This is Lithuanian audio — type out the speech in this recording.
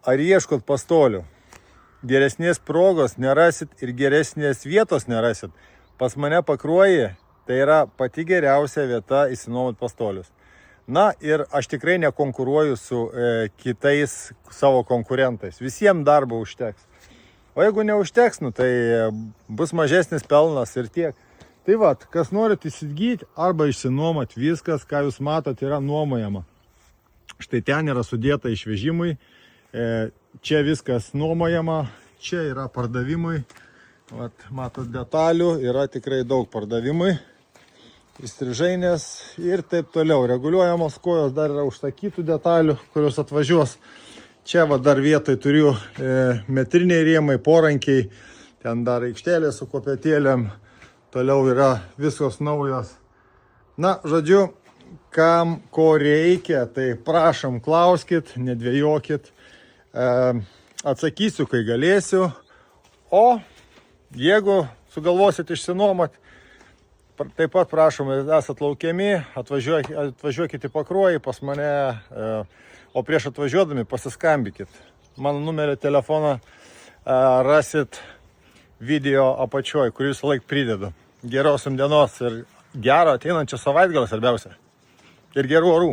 Ar ieškot pastolių? Geresnės progos nerasit ir geresnės vietos nerasit. Pas mane Pakruojyje tai yra pati geriausia vieta įsinuomot pastolius. Na ir aš tikrai nekonkuruoju su kitais savo konkurentais. Visiems darbo užteks. O jeigu neužteks, tai bus mažesnis pelnas ir tiek. Tai vat, kas norit įsigyti arba išsinuomot, viskas, ką jūs matot, yra nuomojama. Štai ten yra sudėta išvežimui. Čia viskas nuomojama, čia yra pardavimui. Vat, matot detalių, yra tikrai daug pardavimui. Įstrižainės ir taip toliau. Reguliuojamos kojos, dar yra užsakytų detalių, kurios atvažiuos. Čia va dar vietoj turiu metriniai rėmai, porankiai. Ten dar aikštelė su kopėtėlėm. Toliau yra visos naujos. Na, žodžiu, kam ko reikia, tai prašom, klauskit, nedvėjokit. Atsakysiu, kai galėsiu. O jeigu sugalvosit išsinuomot, taip pat prašom, esat laukiami, atvažiuokit į Pakruojį pas mane, o prieš atvažiuodami pasiskambinkit. Mano numerio telefoną rasit video apačioj, kurį visą laik pridedu. Geros jums dienos ir gero ateinančio savaitgalio svarbiausia. Ir gerų orų.